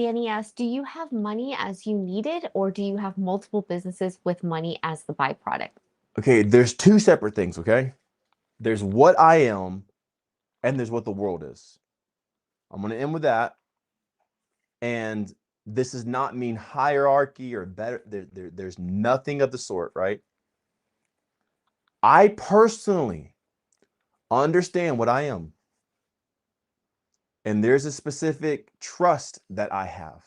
Danny asks, do you have money as you need it, or do you have multiple businesses with money as the byproduct? Okay, there's two separate things, okay? There's what I am and there's what the world is. I'm going to end with that. And this does not mean hierarchy or better. There's nothing of the sort, right? I personally understand what I am. And there's a specific trust that I have.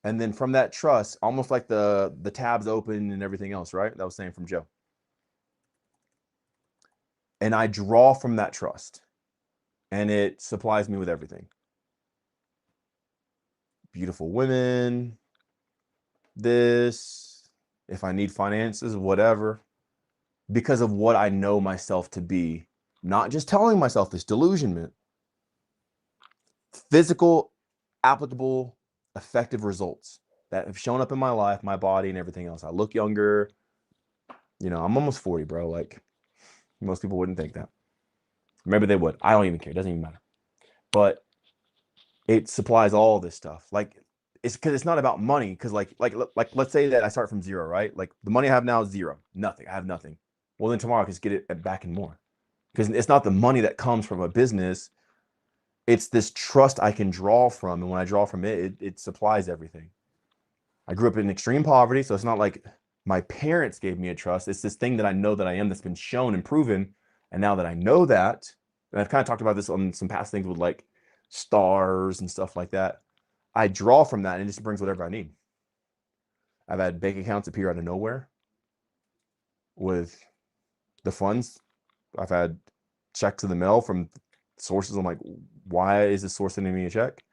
And then from that trust, almost like the tabs open and everything else, right? That was saying from Joe. And I draw from that trust. And it supplies me with everything. Beautiful women, this, if I need finances, whatever, because of what I know myself to be, not just telling myself this delusionment, physical, applicable, effective results that have shown up in my life, my body, and everything else. I look younger. I'm almost 40, bro. Like, most people wouldn't think that. Maybe they would. I don't even care. It doesn't even matter. But it supplies all this stuff. Like, it's because it's not about money. Because like let's say that I start from zero, right? Like the money I have now is zero, nothing. I have nothing. Well, then tomorrow I can just get it back and more. Because it's not the money that comes from a business. It's this trust I can draw from, and when I draw from it, it supplies everything. I grew up in extreme poverty, so it's not like my parents gave me a trust. It's this thing that I know that I am that's been shown and proven. And now that I know that, and I've kind of talked about this on some past things with like stars and stuff like that, I draw from that and it just brings whatever I need. I've had bank accounts appear out of nowhere with the funds. I've had checks in the mail from sources. I'm like, why is this source sending me a check?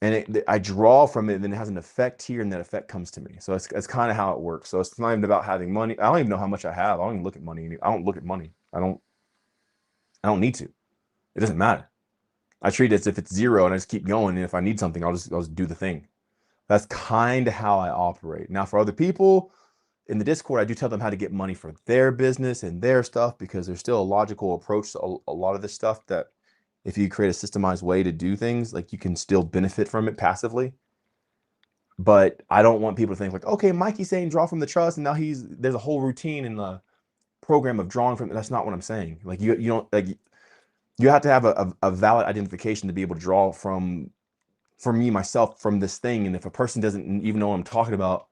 And I draw from it, and then it has an effect here, and that effect comes to me. So it's kind of how it works. So it's not even about having money. I don't even know how much I have. I don't even look at money. I don't look at money. I don't need to. It doesn't matter. I treat it as if it's zero, and I just keep going. And if I need something, I'll just do the thing. That's kind of how I operate. Now, for other people in the Discord, I do tell them how to get money for their business and their stuff, because there's still a logical approach to a lot of this stuff that if you create a systemized way to do things, like you can still benefit from it passively. But I don't want people to think like, okay, Mikey's saying draw from the trust, and now there's a whole routine in the program of drawing from. That's not what I'm saying. Like you don't like you have to have a valid identification to be able to draw from, for me myself, from this thing. And if a person doesn't even know what I'm talking about,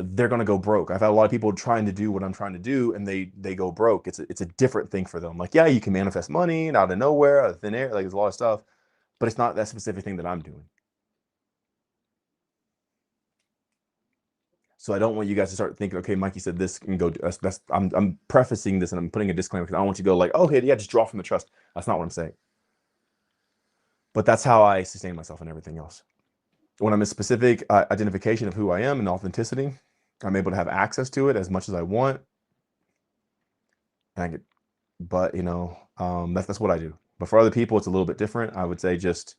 they're gonna go broke. I've had a lot of people trying to do what I'm trying to do, and they go broke. It's a different thing for them. Like, yeah, you can manifest money and out of nowhere, out of thin air, like there's a lot of stuff, but it's not that specific thing that I'm doing. So I don't want you guys to start thinking, okay, Mikey said this and go. I'm prefacing this and I'm putting a disclaimer because I don't want you to go like, okay, yeah, just draw from the trust. That's not what I'm saying. But that's how I sustain myself and everything else. When I'm in specific identification of who I am and authenticity, I'm able to have access to it as much as I want. And I get, but that's what I do. But for other people, it's a little bit different. I would say just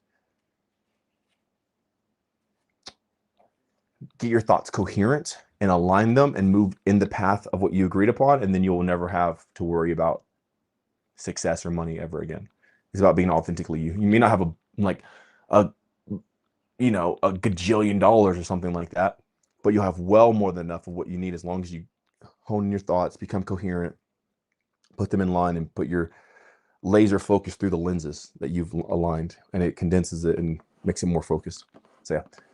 get your thoughts coherent and align them and move in the path of what you agreed upon, and then you will never have to worry about success or money ever again. It's about being authentically you. You may not have a a gajillion dollars or something like that, but you'll have well more than enough of what you need as long as you hone in your thoughts, become coherent, put them in line, and put your laser focus through the lenses that you've aligned, and it condenses it and makes it more focused. So yeah.